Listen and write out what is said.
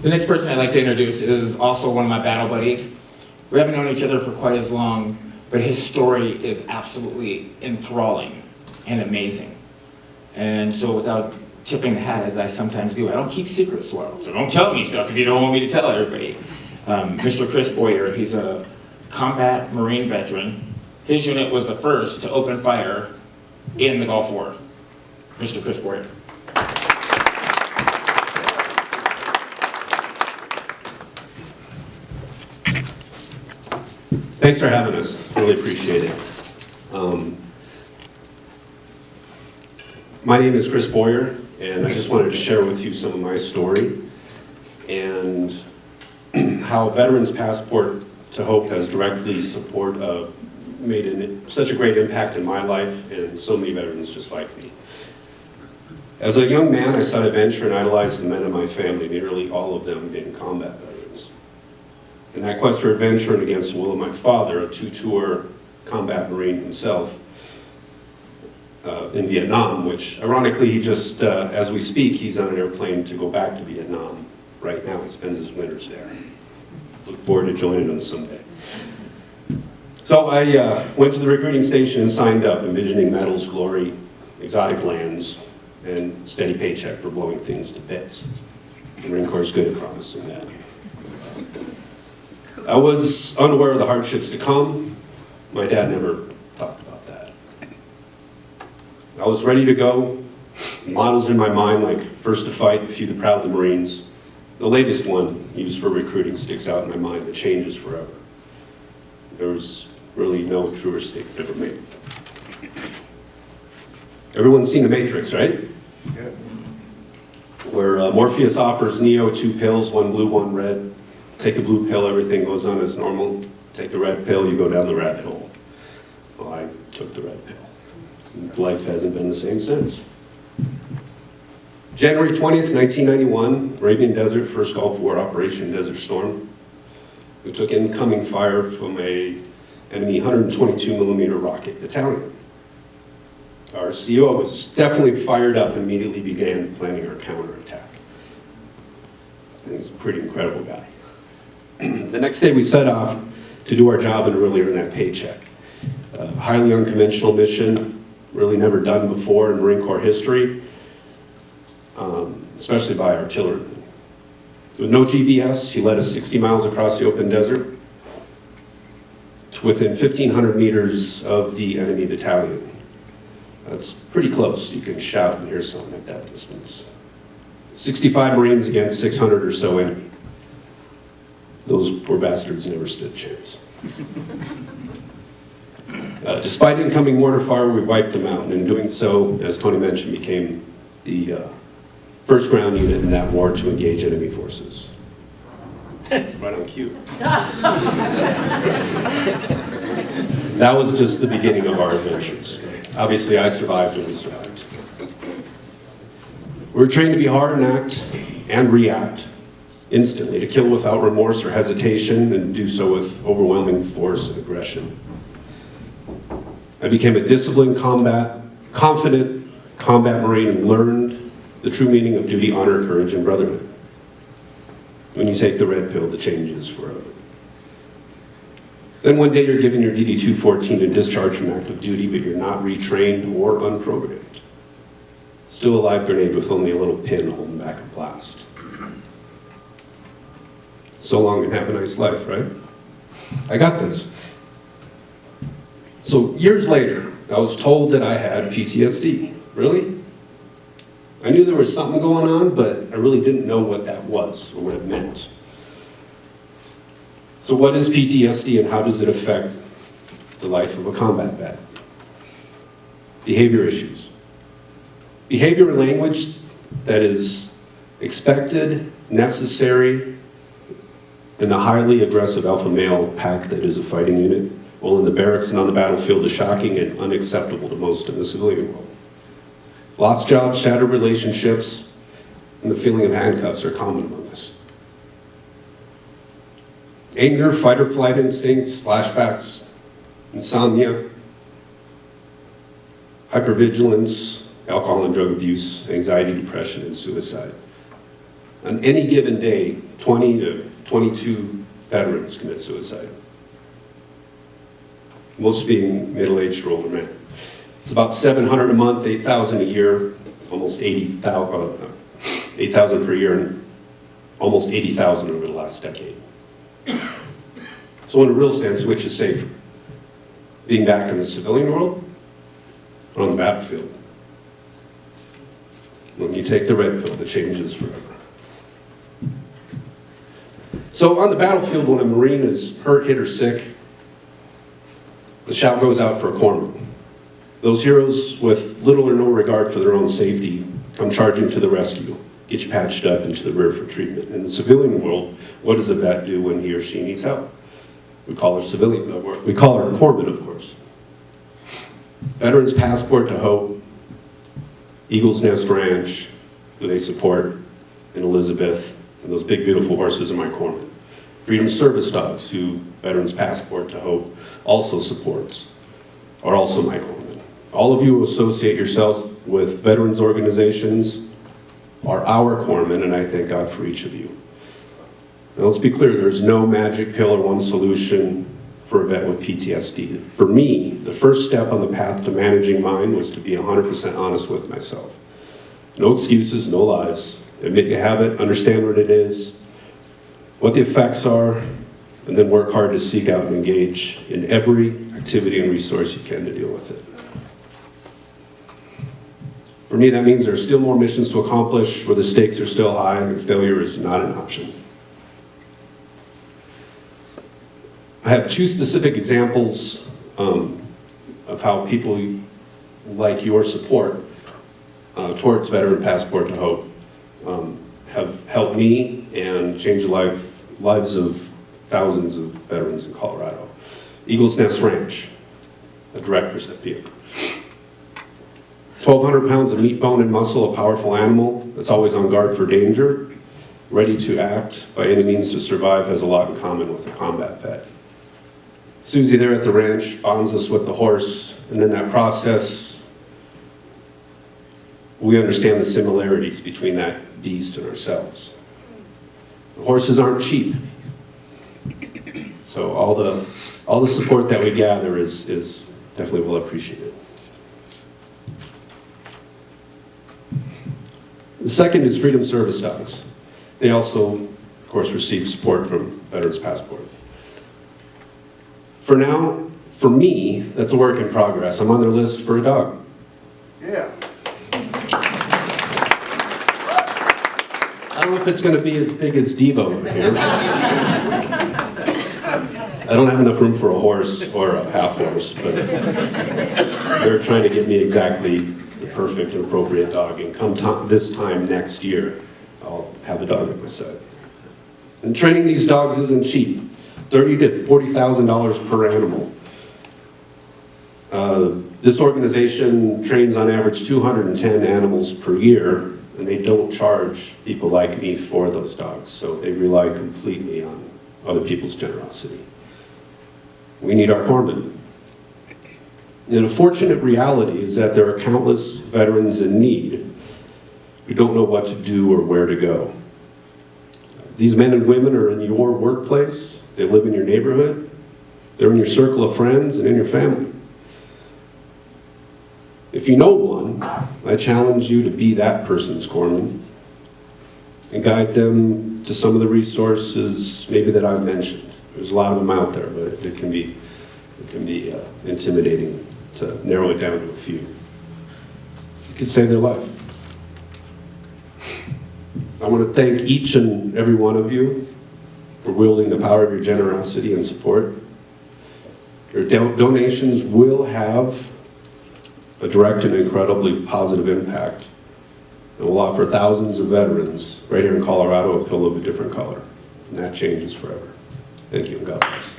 The next person I'd like to introduce is also one of my battle buddies. We haven't known each other for quite as long, but his story is absolutely enthralling and amazing. And so without tipping the hat, as I sometimes do, I don't keep secrets well, so don't tell me stuff if you don't want me to tell everybody. Mr. Chris Boyer, he's a combat Marine veteran. His unit was the first to open fire in the Gulf War. Mr. Chris Boyer. Thanks for having us. Really appreciate it. My name is Chris Boyer, and I just wanted to share with you some of my story and how Veterans Passport to Hope has directly made such a great impact in my life and so many veterans just like me. As a young man, I sought adventure and idolized the men in my family, nearly all of them being combat veterans. In that quest for adventure and against the will of my father, a two-tour combat Marine himself, in Vietnam, which ironically he just, as we speak, he's on an airplane to go back to Vietnam right now. He spends his winters there. Look forward to joining him someday. So I went to the recruiting station and signed up, envisioning medals, glory, exotic lands, and steady paycheck for blowing things to bits. The Marine Corps is good at promising that. I was unaware of the hardships to come. My dad never talked about that. I was ready to go. Models in my mind, like First to Fight, A Few the Proud, the Marines. The latest one used for recruiting sticks out in my mind, that changes forever. There was really no truer statement ever made. Everyone's seen The Matrix, right? Yeah. Where Morpheus offers Neo 2 pills, one blue, one red. Take the blue pill, everything goes on as normal. Take the red pill, you go down the rabbit hole. Well, I took the red pill. Life hasn't been the same since. January 20th, 1991, Arabian Desert, first Gulf War Operation Desert Storm. We took incoming fire from a enemy 122 millimeter rocket battalion. Our CO was definitely fired up and immediately began planning our counterattack. He's a pretty incredible guy. The next day we set off to do our job and really earn that paycheck. Highly unconventional mission, really never done before in Marine Corps history, especially by artillery. With no GPS, he led us 60 miles across the open desert to within 1,500 meters of the enemy battalion. That's pretty close. You can shout and hear something at that distance. 65 Marines against 600 or so enemy. Those poor bastards never stood a chance. Despite incoming mortar fire, we wiped them out, and in doing so, as Tony mentioned, became the first ground unit in that war to engage enemy forces. Right on cue. That was just the beginning of our adventures. Obviously, I survived and we survived. We were trained to be hard and act and react instantly, to kill without remorse or hesitation, and do so with overwhelming force and aggression. I became a disciplined, confident combat Marine and learned the true meaning of duty, honor, courage, and brotherhood. When you take the red pill, the change is forever. Then one day you're given your DD-214 and discharged from active duty, but you're not retrained or unprogrammed. Still a live grenade with only a little pin holding back a blast. So long and have a nice life, right? I got this. So years later, I was told that I had PTSD. Really? I knew there was something going on, but I really didn't know what that was or what it meant. So what is PTSD and how does it affect the life of a combat vet? Behavior issues. Behavior and language that is expected, necessary, in the highly aggressive alpha male pack that is a fighting unit, while in the barracks and on the battlefield is shocking and unacceptable to most in the civilian world. Lost jobs, shattered relationships, and the feeling of handcuffs are common among us. Anger, fight or flight instincts, flashbacks, insomnia, hypervigilance, alcohol and drug abuse, anxiety, depression, and suicide. On any given day, 20 to 22 veterans commit suicide. Most being middle-aged or older men. It's about 700 a month, 8,000 a year, almost 8,000 per year, and almost 80,000 over the last decade. So in a real sense, which is safer? Being back in the civilian world or on the battlefield? When you take the red pill, the change is forever. So on the battlefield, when a Marine is hurt, hit, or sick, the shout goes out for a corpsman. Those heroes with little or no regard for their own safety come charging to the rescue, get you patched up into the rear for treatment. In the civilian world, what does a vet do when he or she needs help? We call her civilian, we call her corpsman, of course. Veterans Passport to Hope, Eagle's Nest Ranch, who they support, and Elizabeth, and those big beautiful horses are my corpsmen. Freedom Service Dogs, who Veterans Passport to Hope also supports, are also my corpsmen. All of you who associate yourselves with veterans organizations are our corpsmen, and I thank God for each of you. Now let's be clear, there's no magic pill or one solution for a vet with PTSD. For me, the first step on the path to managing mine was to be 100% honest with myself. No excuses, no lies. Admit you have it, understand what it is, what the effects are, and then work hard to seek out and engage in every activity and resource you can to deal with it. For me, that means there are still more missions to accomplish where the stakes are still high and failure is not an option. I have two specific examples of how people like your support towards Veteran Passport to Hope have helped me and changed the lives of thousands of veterans in Colorado. Eagle's Nest Ranch, a direct recipient. 1,200 pounds of meat, bone, and muscle, a powerful animal that's always on guard for danger, ready to act by any means to survive, has a lot in common with a combat vet. Susie there at the ranch bonds us with the horse, and in that process, we understand the similarities between that beast and ourselves. The horses aren't cheap, so all the support that we gather is definitely well appreciated. The second is Freedom Service Dogs. They also, of course, receive support from Veterans Passport. For now, for me, that's a work in progress. I'm on their list for a dog. Yeah. I don't know if it's going to be as big as Devo over here. I don't have enough room for a horse or a half horse, but they're trying to get me exactly the perfect and appropriate dog, and come this time next year, I'll have a dog at my side. And training these dogs isn't cheap. $30,000 to $40,000 per animal. This organization trains on average 210 animals per year, and they don't charge people like me for those dogs, so they rely completely on other people's generosity. We need our corpsmen. And a fortunate reality is that there are countless veterans in need who don't know what to do or where to go. These men and women are in your workplace, they live in your neighborhood, they're in your circle of friends and in your family. If you know one, I challenge you to be that person's corpsman and guide them to some of the resources maybe that I've mentioned. There's a lot of them out there, but it can be intimidating to narrow it down to a few. It could save their life. I want to thank each and every one of you for wielding the power of your generosity and support. Your donations will have a direct and incredibly positive impact, and will offer thousands of veterans right here in Colorado a pill of a different color, and that changes forever. Thank you, and God bless.